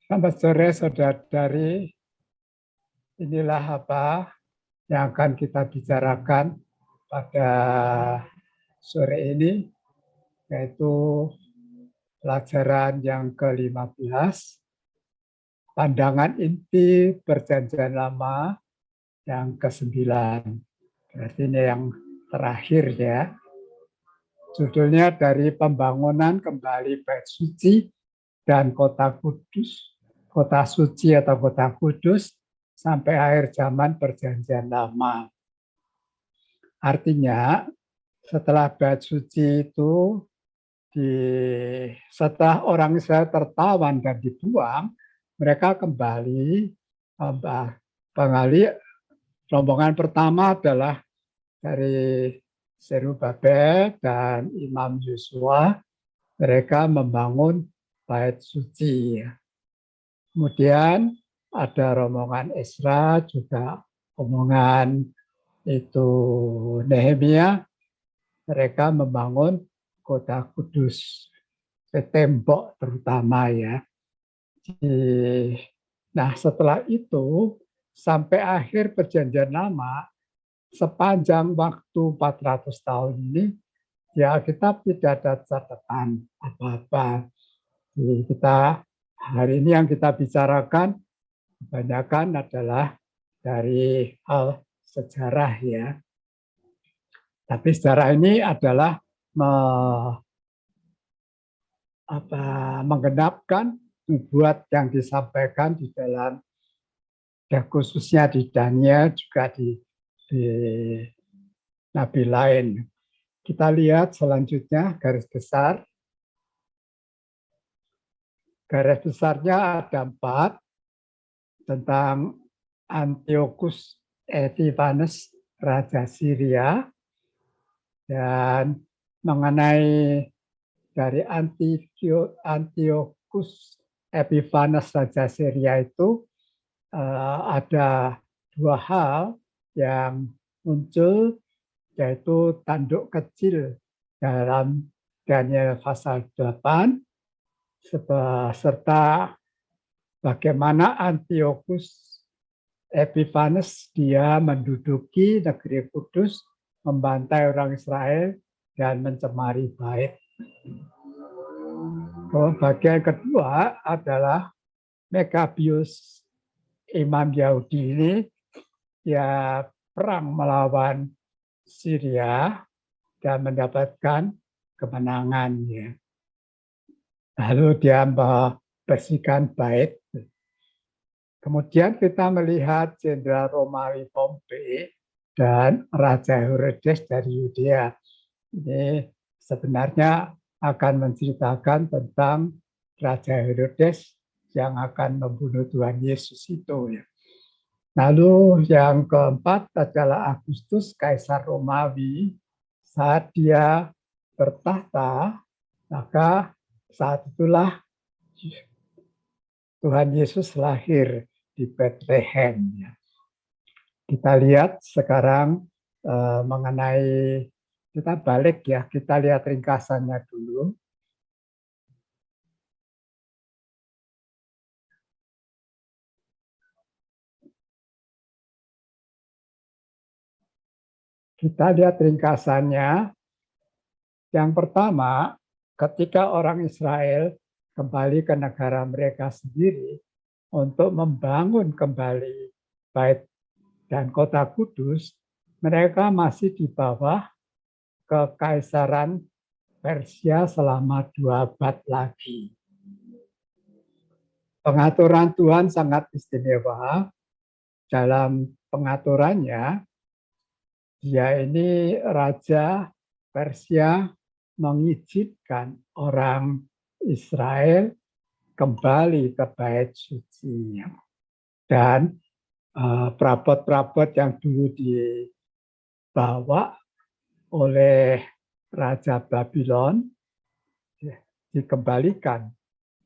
Selamat sore saudara-saudari, inilah apa yang akan kita bicarakan pada sore ini, yaitu pelajaran yang ke-15, pandangan inti Perjanjian Lama yang ke-9. Berarti ini yang terakhir ya. Judulnya dari pembangunan kembali Bait Suci dan Kota Kudus, Kota Suci atau Kota Kudus sampai akhir zaman Perjanjian Lama. Artinya setelah Bait Suci itu setelah orang Israel tertawan dan dibuang, mereka kembali rombongan pertama adalah dari Zerubabel dan Imam Yosua. Mereka membangun Bait Suci. Kemudian ada rombongan Ezra, juga rombongan itu Nehemia. Mereka membangun Kota Kudus, tembok terutama ya. Nah setelah itu sampai akhir Perjanjian Lama, sepanjang waktu 400 tahun ini, ya Alkitab tidak ada catatan apa-apa. Jadi kita hari ini yang kita bicarakan kebanyakan adalah dari hal sejarah ya. Tapi sejarah ini adalah menggenapkan nubuat yang disampaikan di dalam, ya khususnya di Daniel, juga di nabi lain. Kita lihat selanjutnya garis besar. Garis besarnya ada 4 tentang Antiochus Epiphanes, Raja Syria, dan mengenai dari Antiochus Epiphanes, Raja Syria itu ada 2 hal yang muncul, yaitu tanduk kecil dalam Daniel pasal 8, serta bagaimana Antiochus Epiphanes dia menduduki negeri Kudus, membantai orang Israel, dan mencemari bait. Bagian kedua adalah Mekabius, imam Yahudi ini, dia perang melawan Syria dan mendapatkan kemenangannya. Lalu dia membersihkan bait. Kemudian kita melihat Jenderal Romawi Pompei dan Raja Herodes dari Yudea. Ini sebenarnya akan menceritakan tentang Raja Herodes yang akan membunuh Tuhan Yesus itu. Lalu yang keempat adalah Agustus, Kaisar Romawi. Saat dia bertahta, maka saat itulah Tuhan Yesus lahir di Bethlehem. Kita lihat sekarang mengenai, kita balik ya, kita lihat ringkasannya dulu. Kita lihat ringkasannya. Yang pertama, ketika orang Israel kembali ke negara mereka sendiri untuk membangun kembali bait dan kota Kudus, mereka masih di bawah kekaisaran Persia selama 2 abad lagi. Pengaturan Tuhan sangat istimewa. Dalam pengaturannya, dia ini Raja Persia mengizinkan orang Israel kembali ke bait suci. Dan perabot-perabot yang dulu dibawa oleh Raja Babylon dikembalikan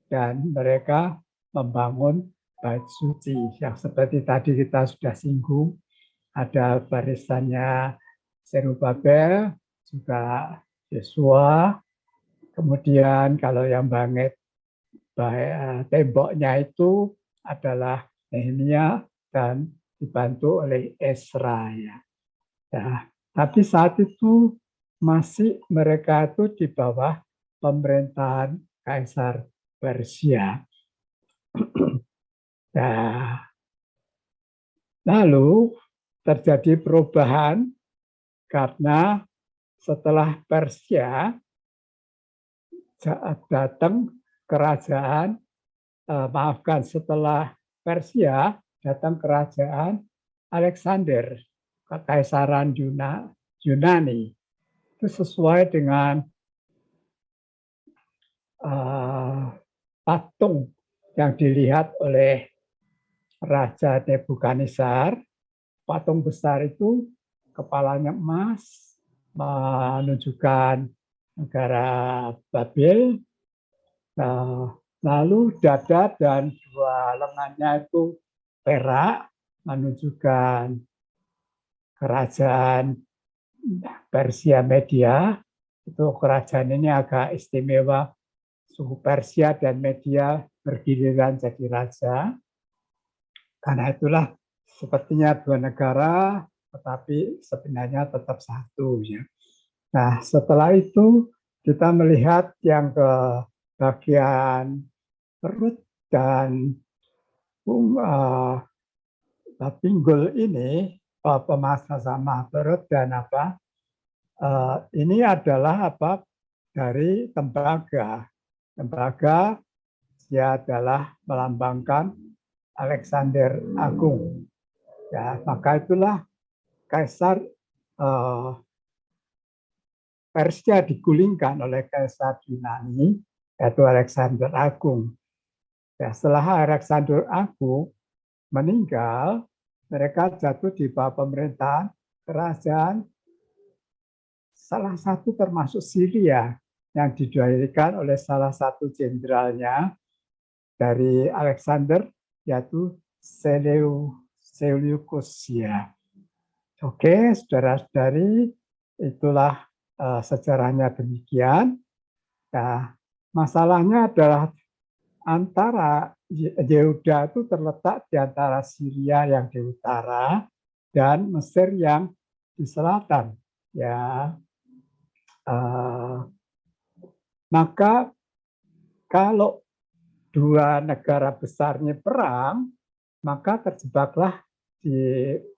dan mereka membangun bait suci yang seperti tadi kita sudah singgung, ada barisannya Zerubabel, juga Yosua, kemudian kalau yang banget temboknya itu adalah Nehemia dan dibantu oleh Ezra ya. Nah, tapi saat itu masih mereka itu di bawah pemerintahan Kaisar Persia. Nah, lalu terjadi perubahan karena setelah Persia datang kerajaan, setelah Persia datang kerajaan Alexander, kekaisaran Yunani. Itu sesuai dengan patung yang dilihat oleh Raja Nebukadnezar. Patung besar itu kepalanya emas, menunjukkan negara Babel. Lalu dada dan dua lengannya itu perak, menunjukkan kerajaan Persia Media. Itu kerajaan ini agak istimewa. Suku Persia dan Media bergiliran jadi raja. Karena itulah sepertinya dua negara, tetapi sebenarnya tetap satu. Ya. Nah, setelah itu kita melihat yang ke bagian perut dan pinggul ini, pemasa sama perut dan apa, ini adalah apa dari tembaga. Tembaga dia adalah melambangkan Alexander Agung. Ya, maka itulah Kaisar Persia digulingkan oleh Kaisar Yunani, yaitu Alexander Agung. Ya, setelah Alexander Agung meninggal, mereka jatuh di bawah pemerintahan kerajaan salah satu termasuk Syria yang didirikan oleh salah satu jenderalnya dari Alexander, yaitu Seleucus. Ya. Oke, saudara-saudari, itulah sejarahnya demikian. Nah, masalahnya adalah antara Yehuda itu terletak di antara Syria yang di utara dan Mesir yang di selatan. Ya, maka kalau dua negara besarnya perang, maka terjebaklah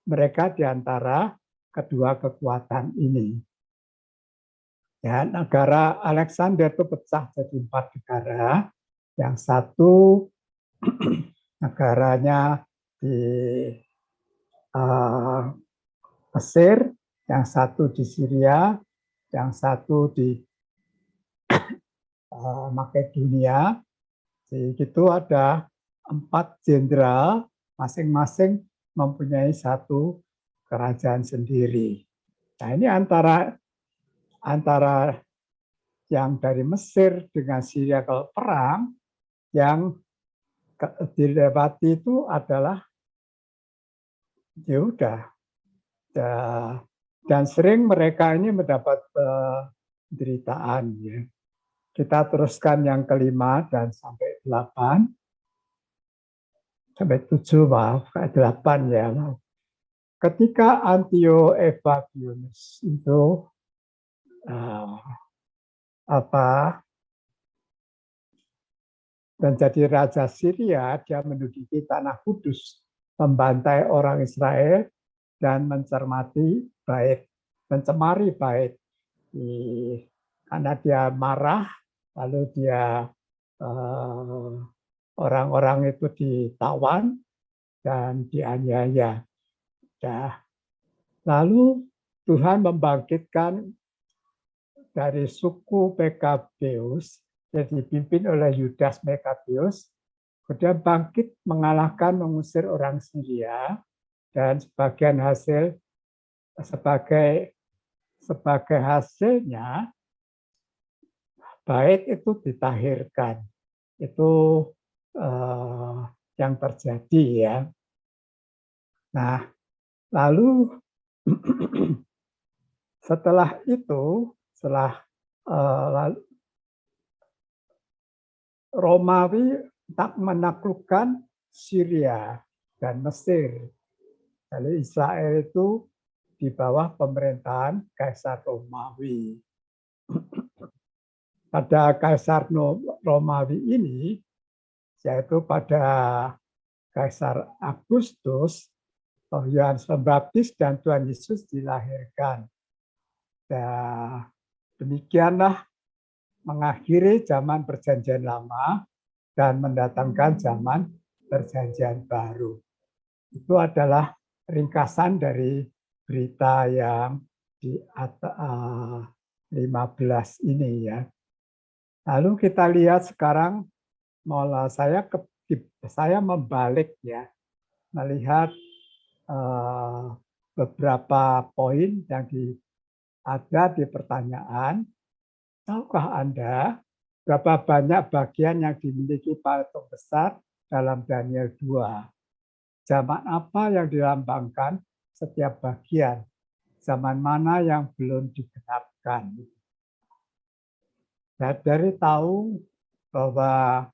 mereka di antara kedua kekuatan ini. Ya, negara Alexander itu pecah jadi 4 negara. Yang satu negaranya di Mesir, yang satu di Syria, yang satu di Makedonia. Jadi itu ada 4 jenderal, masing-masing mempunyai satu kerajaan sendiri. Nah, ini antara yang dari Mesir dengan Syria kalau perang, yang dilewati itu adalah Yehuda. Dan sering mereka ini mendapat penderitaan. Ya. Kita teruskan yang kelima dan sampai 8. Sampai 7, maaf, 8 ya. Ketika Antiochus itu menjadi raja Syria, dia menduduki tanah Kudus, membantai orang Israel dan mencemari bait. Karena dia marah, lalu dia orang-orang itu ditawan dan dianiaya. Lalu Tuhan membangkitkan dari suku Mekabeus, yang dipimpin oleh Yudas Mekabeus, kemudian bangkit mengalahkan mengusir orang Syria, dan sebagai hasilnya bait itu ditahirkan. Itu yang terjadi ya. Nah, lalu setelah itu, Romawi tak menaklukkan Syria dan Mesir. Jadi Israel itu di bawah pemerintahan Kaisar Romawi. Pada Kaisar Romawi ini, yaitu pada Kaisar Agustus, Yohanes Pembaptis dan Tuhan Yesus dilahirkan. Dan demikianlah mengakhiri zaman Perjanjian Lama dan mendatangkan zaman Perjanjian Baru. Itu adalah ringkasan dari berita yang di 15 ini ya. Lalu kita lihat sekarang, saya membalik ya, melihat beberapa poin yang ada di pertanyaan. Tahukah Anda berapa banyak bagian yang dimiliki patung besar dalam Daniel 2? Zaman apa yang dilambangkan setiap bagian? Zaman mana yang belum digenapkan? Nah, dari tahu bahwa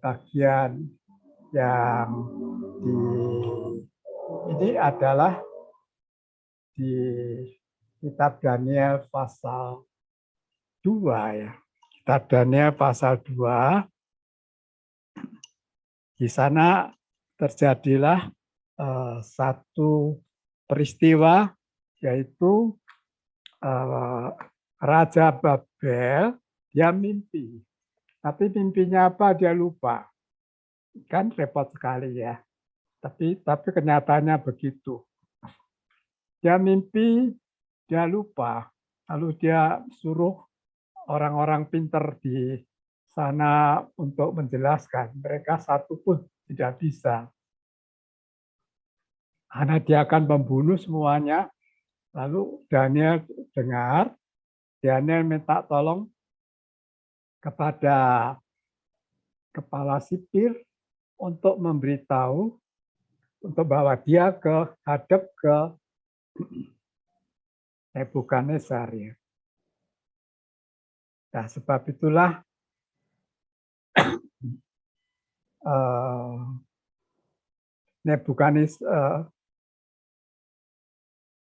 bagian yang ini adalah di kitab Daniel pasal 2 ya. Kitab Daniel pasal 2. Di sana terjadilah satu peristiwa, yaitu Raja Babel dia mimpi. Tapi mimpinya apa dia lupa. Kan repot sekali ya. Tapi kenyataannya begitu. Dia mimpi, dia lupa. Lalu dia suruh orang-orang pinter di sana untuk menjelaskan. Mereka satu pun tidak bisa. Karena dia akan membunuh semuanya. Lalu Daniel dengar, Daniel minta tolong kepada kepala sipir untuk memberitahu, untuk bawa dia hadap ke Nebukadnezar. Ya. Nah, sebab itulah Nebukadnezar,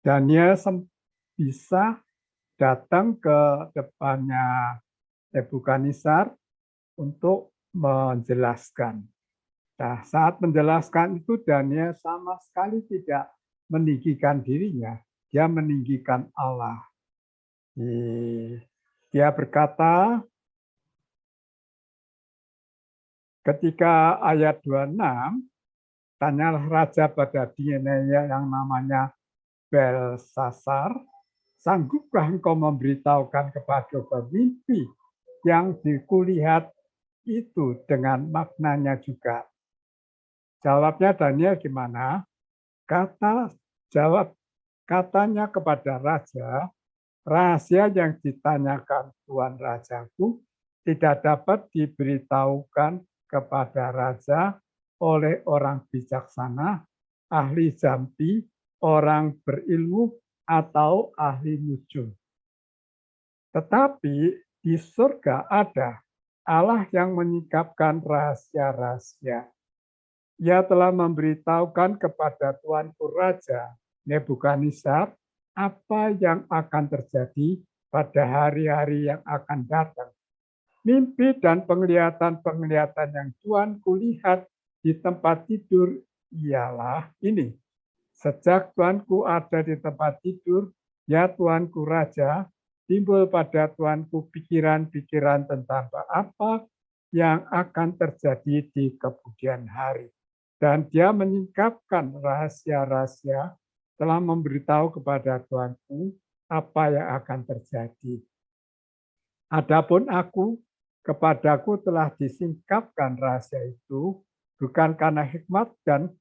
Daniel bisa datang ke depannya Nebukadnezar untuk menjelaskan. Nah, saat menjelaskan itu Daniel sama sekali tidak meninggikan dirinya, dia meninggikan Allah. Dia berkata, ketika ayat 26, tanyalah raja pada Daniel yang namanya Belsasar, sanggupkah engkau memberitahukan kepada pemimpi yang dikulihat itu dengan maknanya juga? Jawabnya Daniel gimana? Katanya kepada raja, rahasia yang ditanyakan Tuan Rajaku tidak dapat diberitahukan kepada raja oleh orang bijaksana, ahli jampi, orang berilmu, atau ahli nujum. Tetapi di surga ada Allah yang menyingkapkan rahasia-rahasia. Ia telah memberitahukan kepada Tuanku Raja Nebukadnezar apa yang akan terjadi pada hari-hari yang akan datang. Mimpi dan penglihatan-penglihatan yang Tuanku lihat di tempat tidur ialah ini. Sejak Tuanku ada di tempat tidur, ya Tuanku Raja, timbul pada Tuanku pikiran-pikiran tentang apa yang akan terjadi di kemudian hari. Dan dia menyingkapkan rahasia-rahasia, telah memberitahu kepada Tuanku apa yang akan terjadi. Adapun aku, kepadaku telah disingkapkan rahasia itu, bukan karena hikmat dan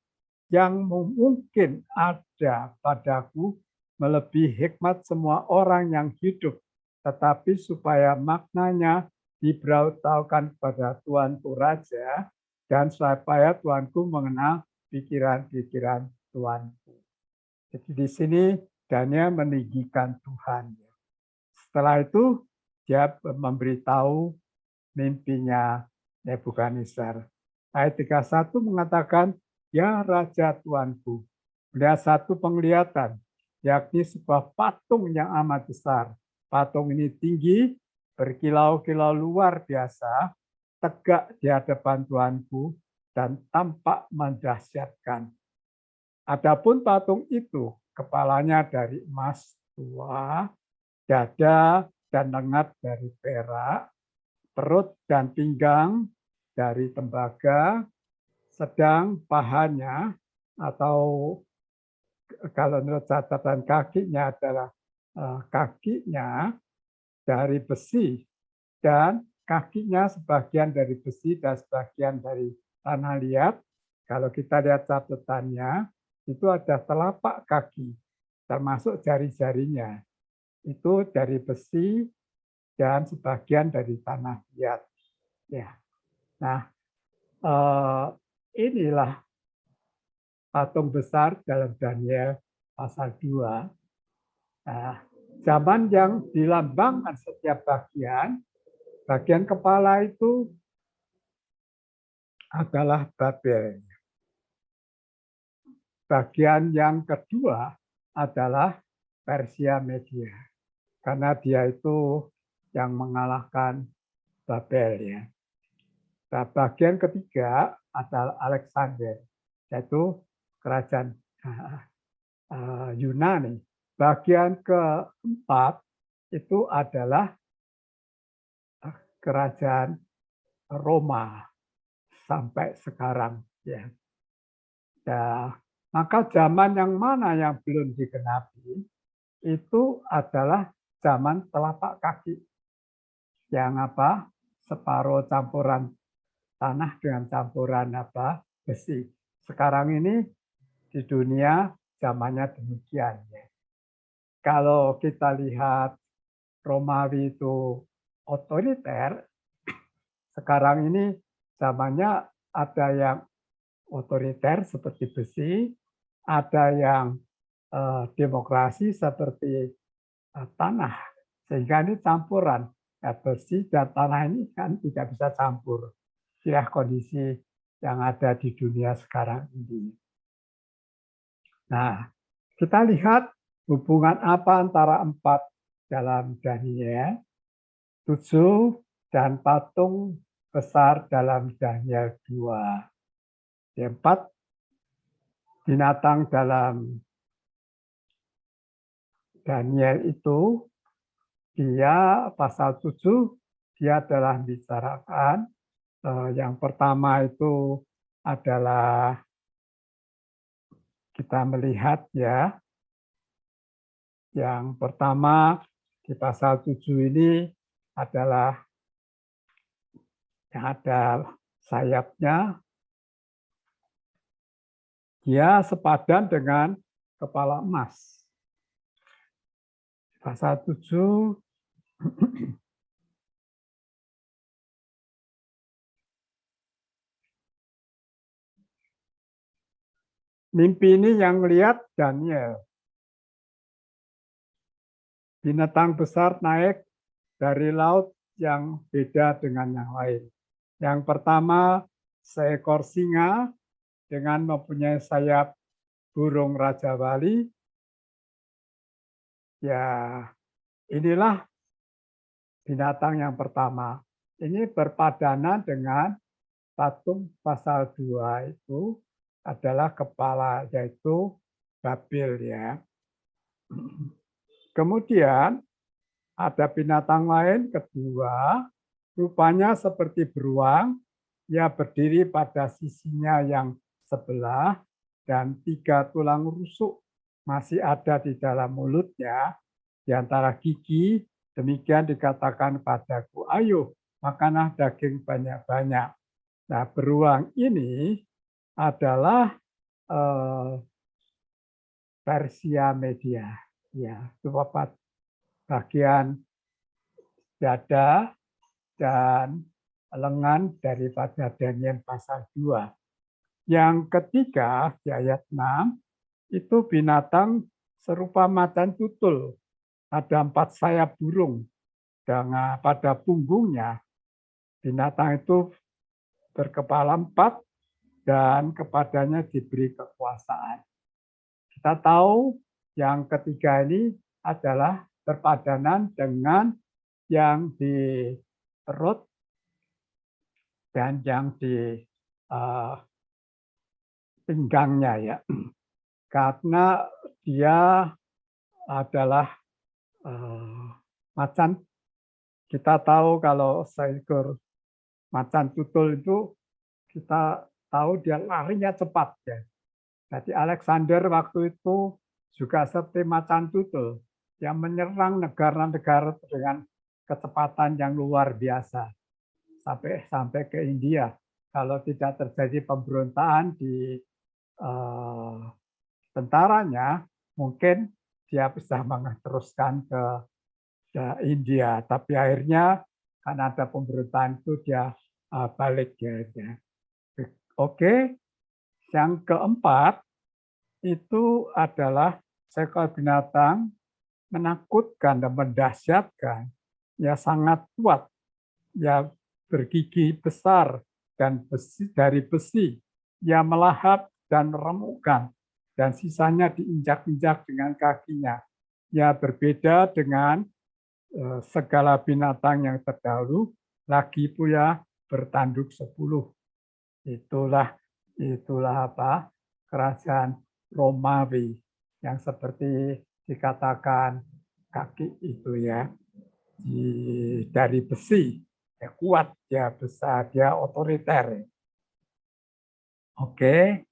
yang mungkin ada padaku melebihi hikmat semua orang yang hidup, tetapi supaya maknanya diberitahukan kepada Tuanku Raja, dan supaya Tuanku mengenal pikiran-pikiran Tuanku. Jadi di sini Daniel meninggikan Tuhan. Setelah itu dia memberitahu mimpinya Nebukadnezar. Ayat 31 mengatakan, ya Raja Tuanku, melihat satu penglihatan, yakni sebuah patung yang amat besar. Patung ini tinggi, berkilau-kilau luar biasa, tegak di hadapan Tuanku, dan tampak mendahsyatkan. Adapun patung itu, kepalanya dari emas tua, dada dan lengan dari perak, perut dan pinggang dari tembaga, sedang pahanya atau kalau menurut catatan kakinya adalah kakinya dari besi dan kakinya sebagian dari besi dan sebagian dari tanah liat. Kalau kita lihat catatannya, itu ada telapak kaki, termasuk jari-jarinya. Itu dari besi dan sebagian dari tanah liat. Ya. Nah, inilah patung besar dalam Daniel pasal 2. Nah, zaman yang dilambangkan setiap bagian kepala itu adalah Babel. Bagian yang kedua adalah Persia Media. Karena dia itu yang mengalahkan Babel ya. Nah, bagian ketiga adalah Alexander, yaitu kerajaan Yunani. Bagian keempat itu adalah kerajaan Roma sampai sekarang ya. Nah, maka zaman yang mana yang belum digenapi itu adalah zaman telapak kaki. Yang apa? Separuh campuran tanah dengan campuran besi. Sekarang ini di dunia zamannya demikian ya. Kalau kita lihat Romawi itu otoriter, sekarang ini zamannya ada yang otoriter seperti besi, ada yang demokrasi seperti tanah. Sehingga ini campuran. Ya, besi dan tanah ini kan tidak bisa campur. Inilah kondisi yang ada di dunia sekarang ini. Nah, kita lihat hubungan apa antara 4 dalam Daniel, 7 dan patung besar dalam Daniel 2. 4 binatang dalam Daniel itu, dia pasal 7, dia adalah bicarakan. Yang pertama itu adalah kita melihat ya, yang pertama di pasal 7 ini adalah yang ada sayapnya, dia sepadan dengan kepala emas. Pasal 7 mimpi ini yang lihat Daniel. Binatang besar naik dari laut yang beda dengan yang lain. Yang pertama, seekor singa dengan mempunyai sayap burung Raja Wali. Ya, inilah binatang yang pertama. Ini berpadanan dengan patung pasal 2 itu adalah kepala, yaitu Babel ya. Kemudian ada binatang lain kedua, rupanya seperti beruang, ia berdiri pada sisinya yang sebelah dan 3 tulang rusuk masih ada di dalam mulutnya, di antara gigi. Demikian dikatakan padaku, ayo makanlah daging banyak-banyak. Nah, beruang ini adalah Persia Media. Ya, itu bagian dada dan lengan daripada Daniel pasal 2. Yang ketiga, di ayat 6, itu binatang serupa macan tutul. Ada 4 sayap burung. Dengan pada punggungnya, binatang itu berkepala 4, dan kepadanya diberi kekuasaan. Kita tahu yang ketiga ini adalah berpadanan dengan yang di perut dan yang di pinggangnya ya. Karena dia adalah macan. Kita tahu kalau seekor macan tutul itu kita tahu dia larinya cepat ya. Jadi Alexander waktu itu juga seperti macan tutul yang menyerang negara-negara dengan kecepatan yang luar biasa sampai ke India. Kalau tidak terjadi pemberontakan di tentaranya, mungkin dia bisa meneruskan ke India. Tapi akhirnya karena ada pemberontakan itu dia balik ya. Oke, yang keempat itu adalah seekor binatang menakutkan dan mendahsyatkan, ya sangat kuat, ya bergigi besar dan dari besi, ya melahap dan meremukkan, dan sisanya diinjak-injak dengan kakinya. Ya berbeda dengan segala binatang yang terdahulu, lagi pula bertanduk 10. Itulah apa? Kerajaan Romawi yang seperti dikatakan kaki itu ya, dari besi, ya kuat, ya besar, dia otoriter. Oke,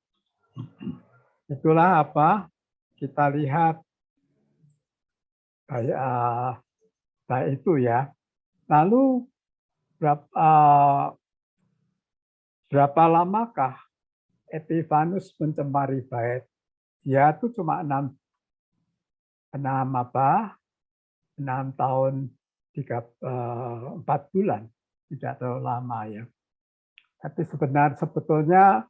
itulah apa kita lihat kayak itu ya. Lalu berapa lamakah Epifanus mencemari bait? Dia itu cuma 6 tahun 4 bulan, tidak terlalu lama ya. Tapi sebetulnya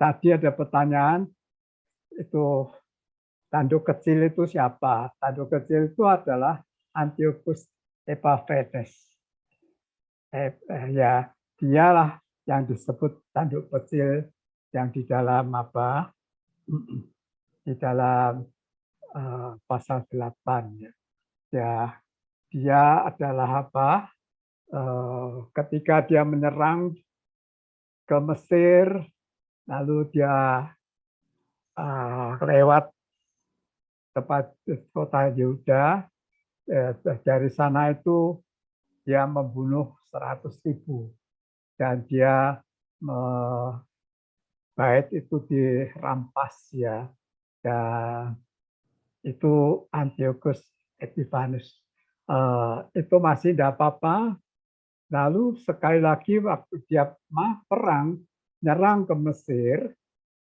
tadi ada pertanyaan itu tanduk kecil itu siapa? Tanduk kecil itu adalah Antiochus Epaphroditus. Ya, dialah yang disebut tanduk kecil yang di dalam apa? Di dalam pasal 8 ya. Ya, dia adalah apa? Ketika dia menyerang ke Mesir, lalu dia lewat tempat kota Yehuda, dari sana itu dia membunuh 100.000 dan dia bait itu dirampas ya. Dan itu Antiochus Epiphanes. Itu masih tidak apa-apa. Lalu sekali lagi waktu dia perang, nyerang ke Mesir,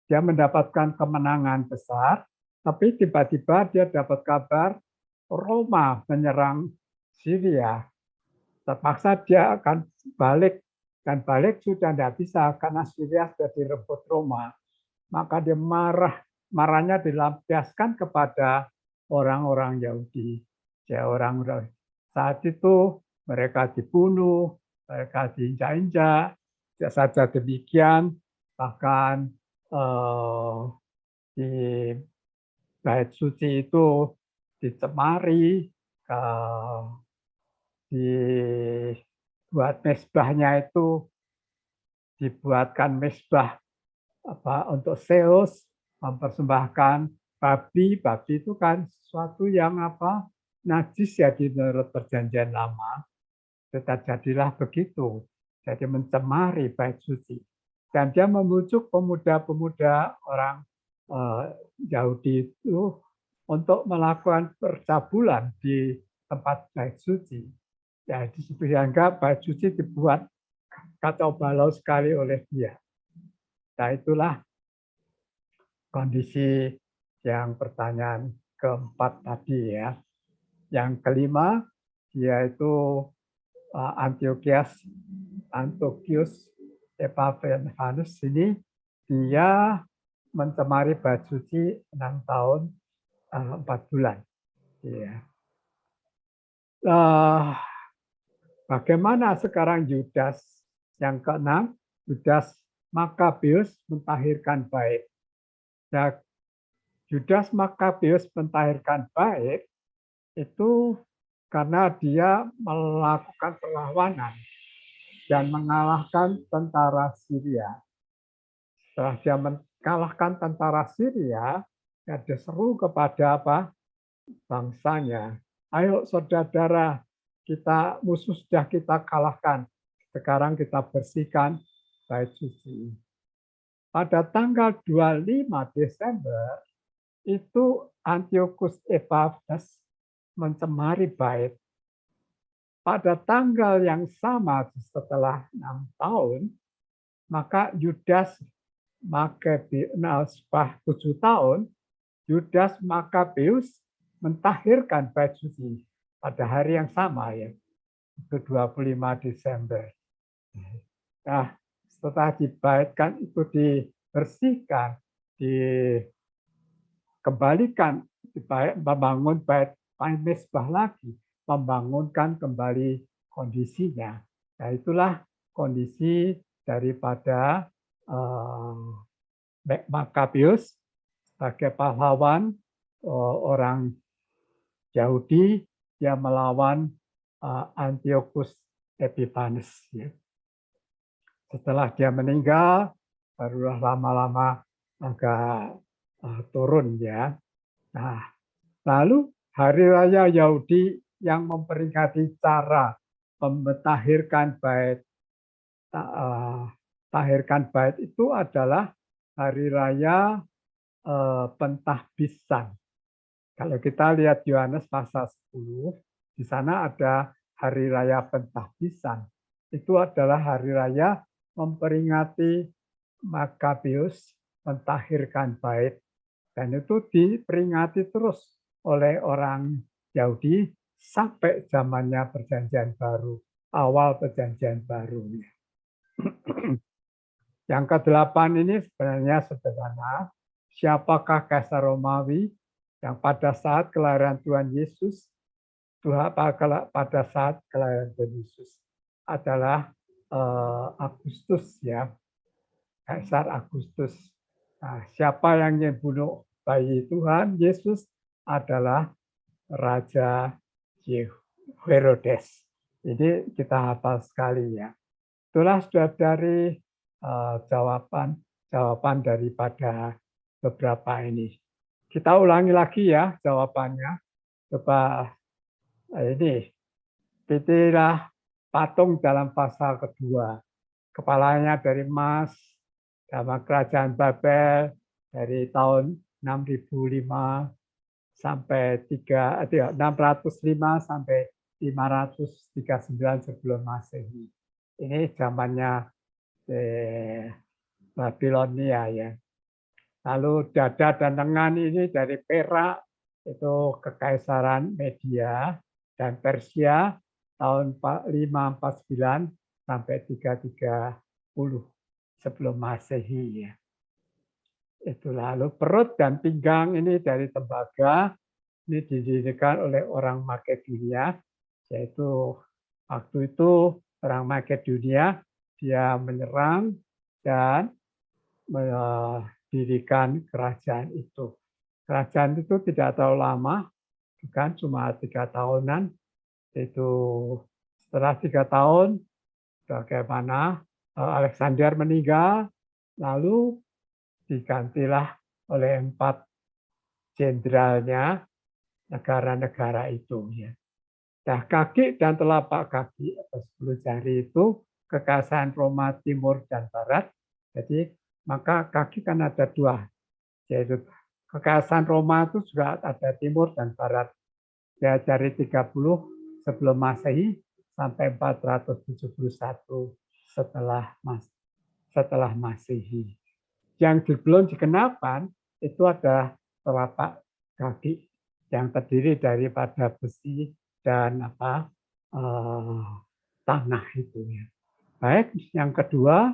dia mendapatkan kemenangan besar, tapi tiba-tiba dia dapat kabar Roma menyerang Syria. Terpaksa dia akan balik, dan balik sudah tidak bisa karena Syria sudah direbut Roma. Maka dia marahnya dilampiaskan kepada orang-orang Yahudi. Ya, orang-orang saat itu mereka dibunuh, mereka diinjak-injak, tidak saja demikian, bahkan di bait suci itu dicemari, dibuat mesbahnya itu dibuatkan mesbah untuk Zeus, mempersembahkan babi itu kan sesuatu yang najis ya di menurut perjanjian lama. Jadilah begitu, jadi mencemari bait suci. Dan dia membujuk pemuda-pemuda orang Yahudi itu untuk melakukan percabulan di tempat bait suci. Ya, dianggap bait suci dibuat kacau balau sekali oleh dia. Nah, itulah kondisi yang pertanyaan keempat tadi ya. Yang kelima, yaitu Antiochus Epaphroditus ini, dia mencemari bait suci 6 tahun 4 bulan. Ya. Bagaimana sekarang Yudas yang keenam? Yudas Makabeus mentahirkan bait. Nah, Yudas Makabeus mentahirkan bait itu karena dia melakukan perlawanan dan mengalahkan tentara Syria. Setelah dia mengalahkan tentara Syria, dia diseru kepada apa? Bangsanya. Ayo saudara, kita musuh sudah kita kalahkan. Sekarang kita bersihkan bait suci. Pada tanggal 25 Desember itu Antiochus Epaphroditus mencemari bait. Pada tanggal yang sama setelah 6 tahun, maka Yudas Makabeus, setelah 7 tahun, Yudas Makabeus mentahirkan bait suci pada hari yang sama, ya, itu 25 Desember. Nah, setelah dibaitkan itu dibersihkan, dikembalikan, membangun bait mezbah lagi, membangunkan kembali kondisinya. Nah, itulah kondisi daripada Makabeus sebagai pahlawan orang Yahudi yang melawan Antiochus Epiphanes. Setelah dia meninggal, barulah lama-lama agak turun, ya. Nah, lalu hari raya Yahudi yang memperingati cara mentahirkan bait itu adalah hari raya Pentahbisan. Kalau kita lihat Yohanes pasal 10, di sana ada hari raya Pentahbisan. Itu adalah hari raya memperingati Makabeus mentahirkan bait, dan itu diperingati terus oleh orang Yahudi sampai zamannya Perjanjian Baru, awal Perjanjian Baru. Yang ke-8 ini sebenarnya sederhana. Siapakah Kaisar Romawi yang pada saat kelahiran Tuhan Yesus, pada saat kelahiran Tuhan Yesus adalah Agustus, ya, Kaisar Agustus. Nah, siapa yang membunuh bayi Tuhan Yesus adalah Raja Herodes. Ini kita hafal sekali, ya. Itulah sudah dari jawaban daripada beberapa ini. Kita ulangi lagi, ya, jawabannya. Coba ini, pilihlah patung dalam pasal kedua. Kepalanya dari emas, sama kerajaan Babel dari tahun 605 sampai 605 sampai 539 sebelum Masehi. Ini zamannya Babilonia, ya. Lalu dada dan lengan ini dari perak, itu Kekaisaran Media dan Persia tahun 549 sampai 330 sebelum Masehi, ya. Itu lalu perut dan pinggang ini dari tembaga, ini didirikan oleh orang Makedonia, yaitu waktu itu orang Makedonia dia menyerang dan mendirikan kerajaan itu. Kerajaan itu tidak terlalu lama, bukan cuma 3 tahunan. Itu setelah 3 tahun, bagaimana Alexander meninggal, lalu digantilah oleh 4 jenderalnya negara-negara itu, ya. Nah, kaki dan telapak kaki atau 10 jari itu kekaisaran Roma Timur dan Barat. Jadi maka kaki kan ada 2, yaitu kekaisaran Roma itu juga ada Timur dan Barat. Ya, dari 30 sebelum Masehi sampai 471 setelah Masehi. Yang belum dikenakan itu ada telapak kaki yang terdiri daripada besi dan tanah itu, ya. Baik, yang kedua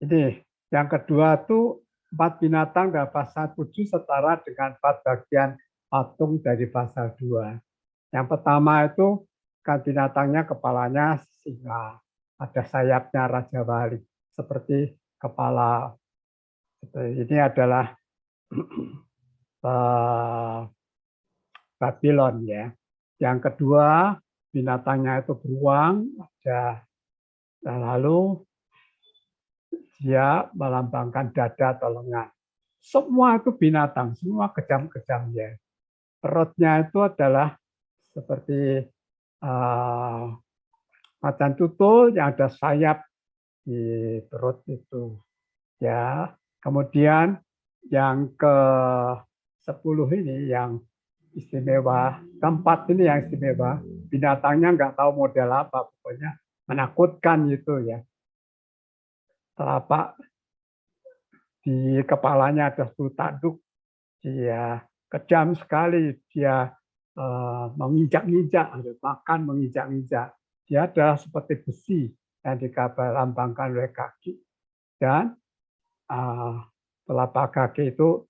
ini, yang kedua itu 4 binatang dari pasal 7 setara dengan 4 bagian patung dari pasal 2. Yang pertama itu kan binatangnya kepalanya singa, ada sayapnya Raja Wali, seperti kepala. Ini adalah Babylon ya. Yang kedua binatangnya itu beruang, ada lalu dia melambangkan dada atau lengan. Semua itu binatang, semua kejam-kejam ya. Perutnya itu adalah seperti macan tutul yang ada sayap di perut itu. Ya, kemudian yang ke-10 ini yang istimewa, keempat ini yang istimewa, binatangnya nggak tahu model apa, pokoknya menakutkan gitu ya. Telapak di kepalanya ada 10 tanduk, dia kejam sekali, dia menginjak-injak, makan menginjak-injak. Dia adalah seperti besi yang dilambangkan oleh kaki. Dan telapak kaki itu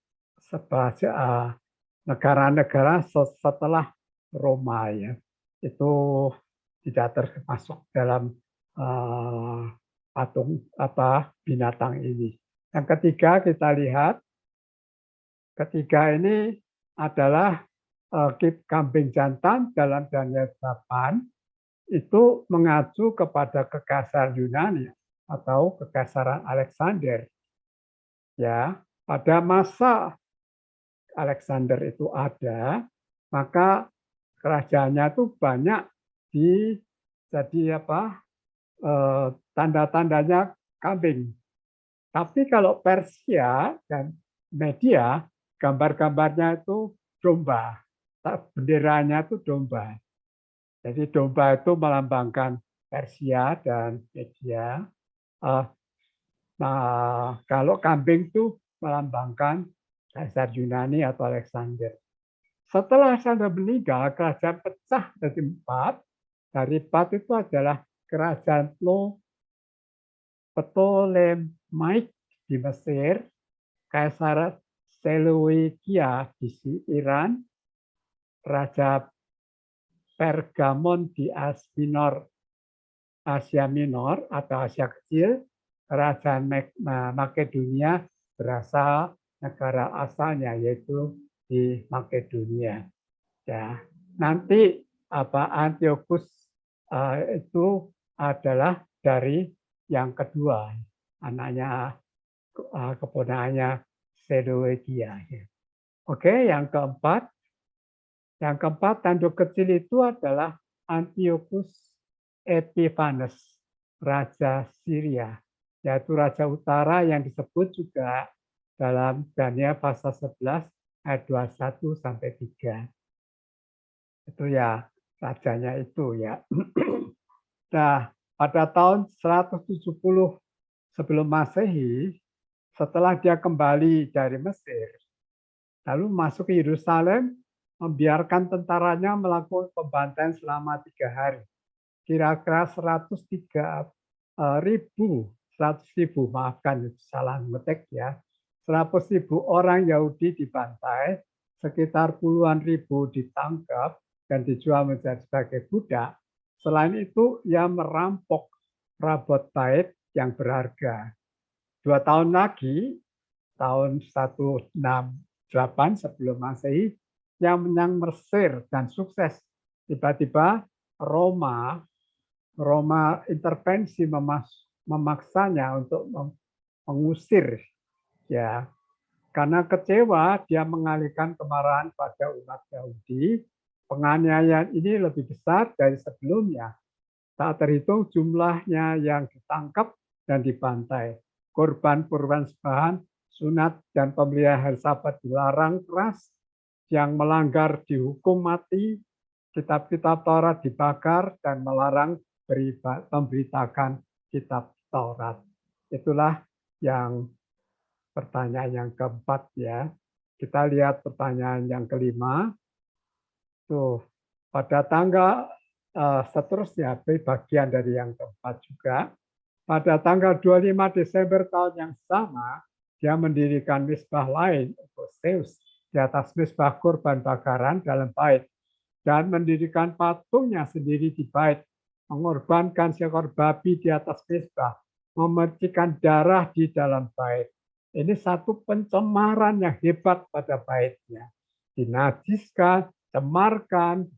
negara-negara setelah Roma ya, itu tidak termasuk dalam patung binatang ini. Yang ketiga kita lihat, ketiga ini adalah kambing jantan dalam Daniel 8 itu mengacu kepada kekaisaran Yunani atau kekaisaran Alexander. Ya, pada masa Alexander itu ada, maka kerajaannya itu banyak jadi tanda-tandanya kambing. Tapi kalau Persia dan Media, gambar-gambarnya itu domba, benderanya itu domba. Jadi domba itu melambangkan Persia dan Media. Nah, kalau kambing itu melambangkan Kaisar Yunani atau Alexander. Setelah Alexander meninggal, kerajaan pecah jadi 4. Dari 4 itu adalah kerajaan Ptolemaic di Mesir, Kaisar Seleukia di Iran, Raja Pergamon di Asia Minor atau Asia Kecil, Kerajaan Makedonia berasal negara asalnya yaitu di Makedonia. Ya, nanti Antiochus itu adalah dari yang kedua, anaknya keponakannya Seleukia. Oke, yang keempat. Yang keempat, tanduk kecil itu adalah Antiochus Epiphanes, Raja Syria, yaitu Raja Utara yang disebut juga dalam Daniel pasal 11 ayat 21 sampai 3. Itu ya rajanya itu ya. Nah, pada tahun 170 sebelum Masehi, setelah dia kembali dari Mesir, lalu masuk ke Yerusalem, membiarkan tentaranya melakukan pembantaian selama 3 hari. Kira-kira 100.000, maafkan salah ngetik ya, 100.000 orang Yahudi dibantai, sekitar puluhan ribu ditangkap dan dijual menjadi sebagai budak. Selain itu, ia merampok perabot bait yang berharga. 2 tahun lagi, tahun 168 sebelum Masehi, yang menang Mesir dan sukses. Tiba-tiba Roma intervensi memaksanya untuk mengusir ya. Karena kecewa dia mengalihkan kemarahan pada umat Yahudi. Penganiayaan ini lebih besar dari sebelumnya. Tak terhitung jumlahnya yang ditangkap dan dibantai. Korban-korban sembahan, sunat dan pembelian hari Sabat dilarang keras. Yang melanggar dihukum mati. Kitab-kitab Taurat dibakar dan melarang memberitakan kitab Taurat. Itulah yang pertanyaan yang keempat ya. Kita lihat pertanyaan yang kelima. Tuh, pada tanggal seterusnya bagian dari yang keempat juga. Pada tanggal 25 Desember tahun yang sama, dia mendirikan misbah lain untuk Zeus di atas misbah kurban bakaran dalam bait. dan mendirikan patungnya sendiri di bait, mengorbankan seekor babi di atas mezbah, memercikan darah di dalam bait. Ini satu pencemaran yang hebat pada baitnya. Dinajiskan, cemarkan,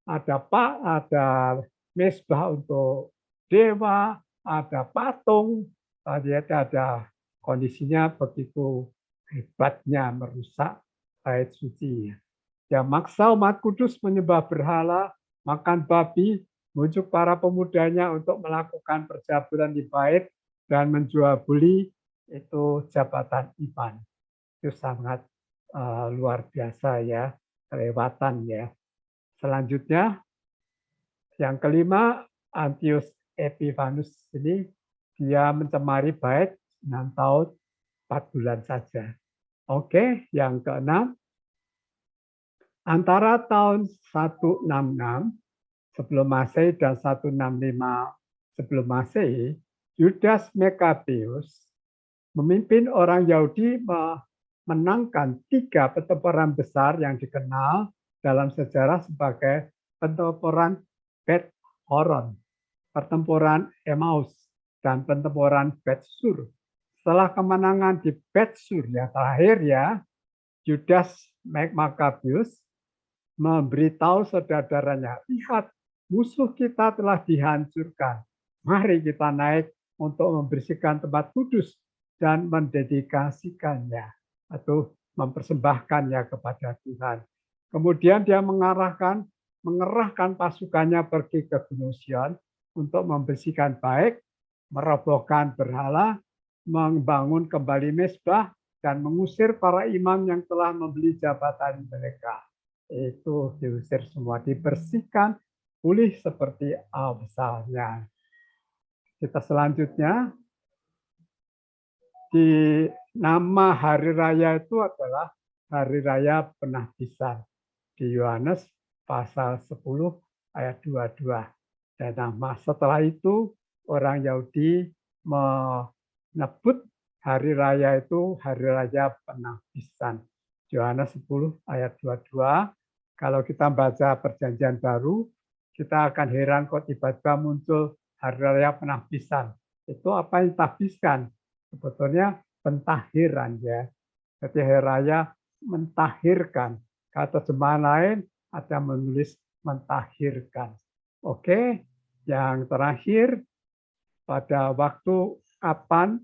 ada mezbah untuk dewa, ada patung, ada kondisinya begitu hebatnya merusak bait suci. Ya, maksa umat kudus menyembah berhala, makan babi, bujuk para pemudanya untuk melakukan perjabulan di bait dan menjual beli itu jabatan iman. Itu sangat luar biasa ya, kelewatan ya. Selanjutnya yang kelima, Antius Epiphanes ini dia mencemari bait 6 tahun 4 bulan saja. Oke, yang keenam, antara tahun 166 sebelum Masehi dan 165 sebelum Masehi, Yudas Maccabeus memimpin orang Yahudi memenangkan 3 pertempuran besar yang dikenal dalam sejarah sebagai pertempuran Bet Horon, pertempuran Emmaus, dan pertempuran Bet Sur. Setelah kemenangan di Bet Sur yang terakhir ya, Yudas Maccabeus memberitahu saudara-saudaranya, lihat musuh kita telah dihancurkan. Mari kita naik untuk membersihkan tempat kudus dan mendedikasikannya atau mempersembahkannya kepada Tuhan. Kemudian dia mengerahkan pasukannya pergi ke Gunung Sion untuk membersihkan baik, merobohkan berhala, membangun kembali mezbah, dan mengusir para imam yang telah membeli jabatan mereka. Itu diusir semua, dibersihkan, pulih seperti asalnya. Kita selanjutnya, di nama hari raya itu adalah hari raya penahbisan. Di Yohanes pasal 10 ayat 22. Dan nama setelah itu orang Yahudi menyebut hari raya itu hari raya penahbisan. Yohanes 10 ayat 22. Kalau kita baca Perjanjian Baru, kita akan heran kok tiba-tiba muncul hari raya penahbisan. Itu apa yang ditahbiskan? Sebetulnya pentahiran ya. Jadi hari raya mentahirkan. Kata terjemahan lain ada menulis mentahirkan. Oke, yang terakhir pada waktu kapan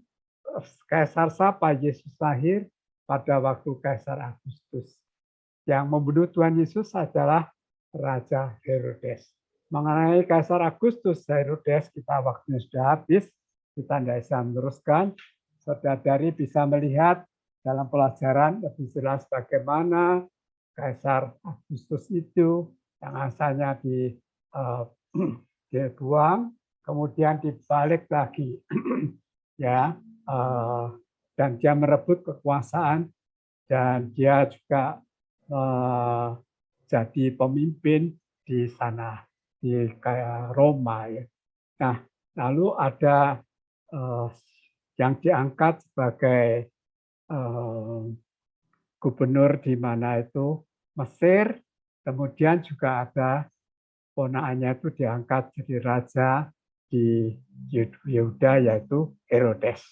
Kaisar siapa Yesus lahir? Pada waktu Kaisar Agustus. Yang membunuh Tuhan Yesus adalah Raja Herodes. Mengenai Kaisar Agustus, Herodes, kita waktunya sudah habis, kita tidak bisa meneruskan. Saudara-saudari bisa melihat dalam pelajaran lebih jelas bagaimana Kaisar Agustus itu yang asalnya dibuang, kemudian dibalik lagi, ya, dan dia merebut kekuasaan dan dia juga jadi pemimpin di sana di Roma. Ya. Nah, lalu ada yang diangkat sebagai gubernur di mana itu Mesir, kemudian juga ada ponakannya itu diangkat jadi raja di Yehuda yaitu Herodes.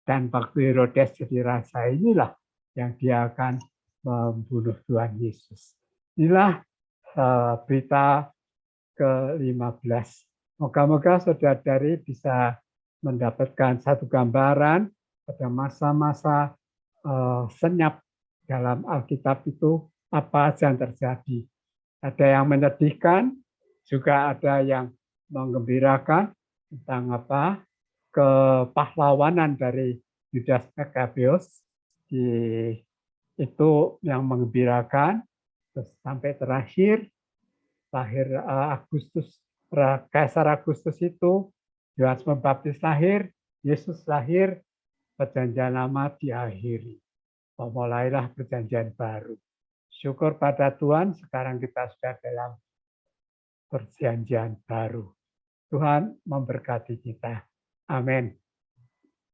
Dan waktu Herodes jadi raja inilah yang dia akan membunuh Tuhan Yesus. Inilah berita ke-15. Moga-moga saudara-saudari bisa mendapatkan satu gambaran pada masa-masa senyap dalam Alkitab itu apa saja yang terjadi. Ada yang menyedihkan, juga ada yang menggembirakan tentang apa kepahlawanan dari Yudas Maccabeus itu yang menggembirakan. Terus sampai terakhir lahir Agustus, Kaisar Agustus itu, Yohanes Pembaptis lahir, Yesus lahir, perjanjian lama diakhiri. Memulailah perjanjian baru. Syukur pada Tuhan, sekarang kita sudah dalam perjanjian baru. Tuhan memberkati kita. Amin.